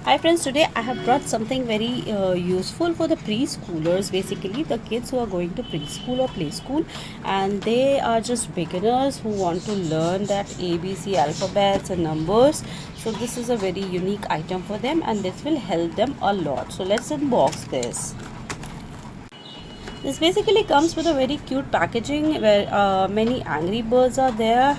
Hi friends, today I have brought something very useful for the preschoolers, basically the kids who are going to preschool or play school, and they are just beginners who want to learn that ABC alphabets and numbers. So this is a very unique item for them and this will help them a lot. So let's unbox this. This basically comes with a very cute packaging where many angry birds are there.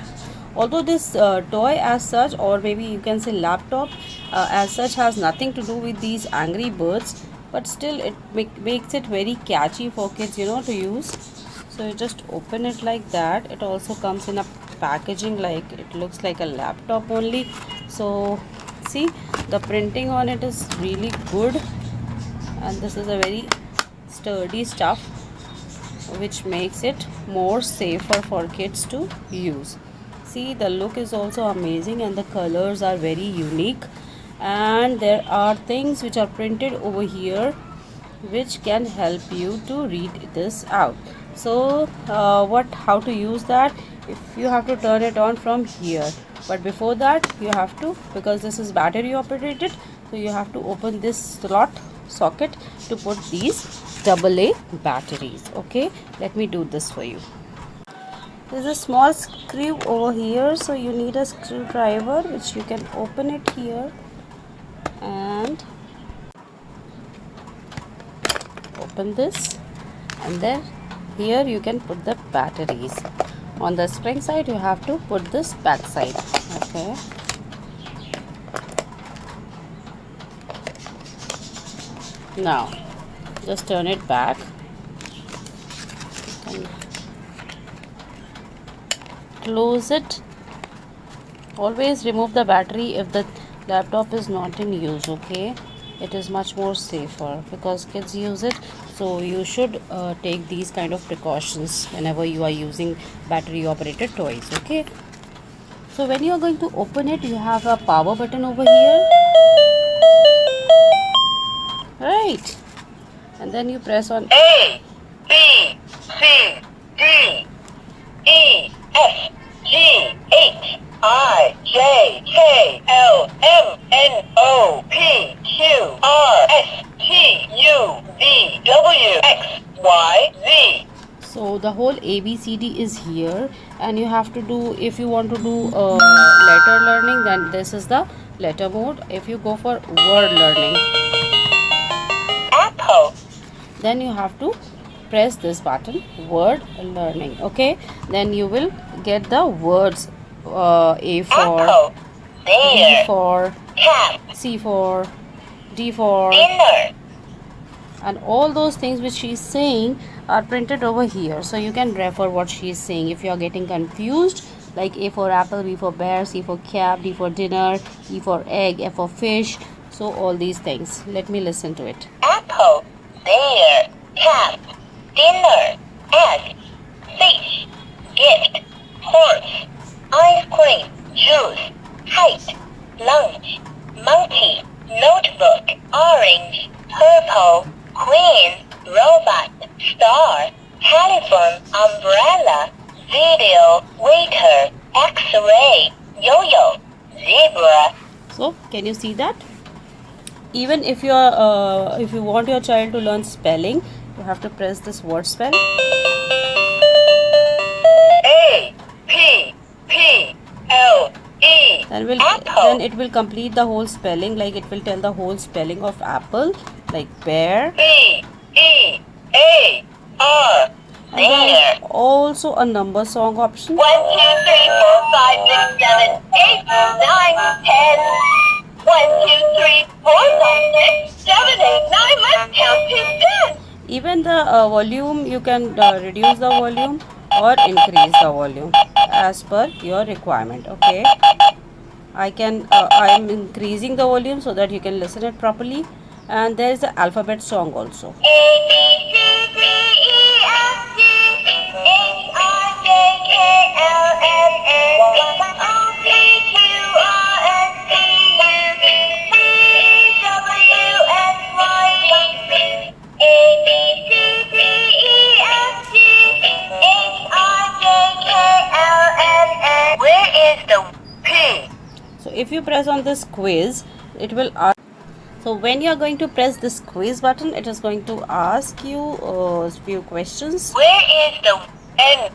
Although this toy as such, or maybe you can say laptop as such, has nothing to do with these angry birds, but still it makes it very catchy for kids, to use. So you just open it like that. It also comes in a packaging like it looks like a laptop only. So see, the printing on it is really good, and this is a very sturdy stuff which makes it more safer for kids to use. See, the look is also amazing and the colors are very unique, and there are things which are printed over here which can help you to read this out. So how to use that? If you have to turn it on from here, but before that you have to, because this is battery operated, so you have to open this slot socket to put these AA batteries. Okay, let me do this for you. There's a small screw over here, so you need a screwdriver which you can open it here and open this, and then here you can put the batteries. On the spring side you have to put this back side. Okay, now just turn it back and close it. Always remove the battery if the laptop is not in use. Okay, it is much more safer because kids use it, so you should take these kind of precautions whenever you are using battery operated toys. Okay, so when you are going to open it, you have a power button over here, right? And then you press on A, B, C, D, E, F, G, H, I, J, K, L, M, N, O, P, Q, R, S, T, U, V, W, X, Y, Z. So the whole ABCD is here, and you have to do, if you want to do letter learning, then this is the letter mode. If you go for word learning, Apple, then you have to press this button, word learning. Okay, then you will get the words, A for apple, B bear, for cat, C for D for, dinner, and all those things which she is saying are printed over here, so you can refer what she is saying if you are getting confused, like A for apple, B for bear, C for cap, D for dinner, E for egg, F for fish. So all these things, let me listen to it. apple, bear, cat, dinner, egg, fish, gift, horse, ice cream, juice, height, lunch, monkey, notebook, orange, purple, queen, robot, star, telephone, umbrella, video, waiter, x-ray, yo-yo, zebra. So can you see that? Even if you are if you want your child to learn spelling, you have to press this word spell. A, P, P, L, E, Then it will complete the whole spelling, like it will tell the whole spelling of apple, like bear. B, E, A, R, And there bear. is also a number song option. 1, 2, 3, 4, 5, 6, 7, 8, 9, 10. 1, 2, 3, 4, 5, 6, 7, 8, 9. Let's count to 10. Even the volume, you can reduce the volume or increase the volume as per your requirement. Okay, I am increasing the volume so that you can listen it properly. And there is the alphabet song also. A, B, C, D, E, F, G, H, I, J, K, L, M, N, O, P, Q, R, S, T, U, V, W, X, Y, Z. A, B, C, D, E, F, G, H, I, J, K, L, M, N. Where is the P? So if you press on this quiz, it will ask So when you are going to press this quiz button, it is going to ask you a few questions. Where is the N?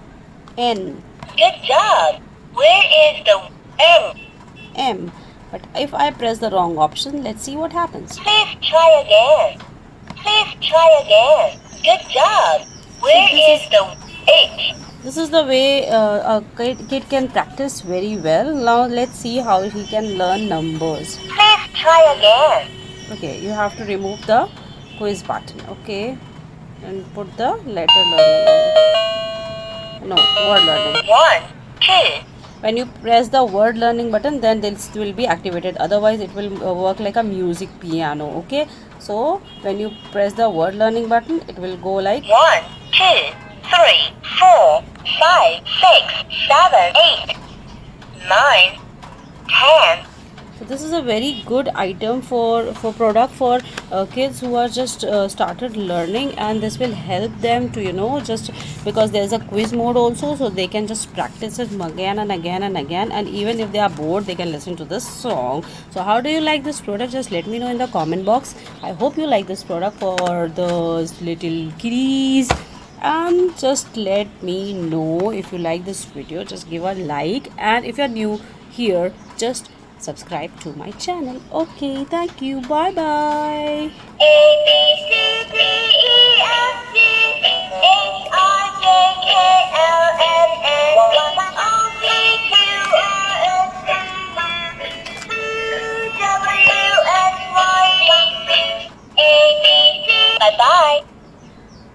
N, Good job. Where is the M? M. But if I press the wrong option, let's see what happens. Please try again. Please try again. Good job. Where this is the H? This is the way a kid can practice very well. Now let's see how he can learn numbers. Please try again. Okay, you have to remove the quiz button. Okay, and put the letter learning. No, word learning. 1, 2. When you press the word learning button, then this will be activated. Otherwise, it will work like a music piano. Okay, so when you press the word learning button, it will go like 1, 2, 3, 4, 5, 6, 7, 8, 9, 10. So this is a very good item for product for kids who are just started learning, and this will help them to just because there is a quiz mode also, so they can just practice it again and again and again, and even if they are bored, they can listen to this song. So how do you like this product? Just let me know in the comment box. I hope you like this product for those little kiddies. And just let me know if you like this video. Just give a like, and if you're new here, just subscribe to my channel. Okay, thank you. Bye bye. A, B, C, D,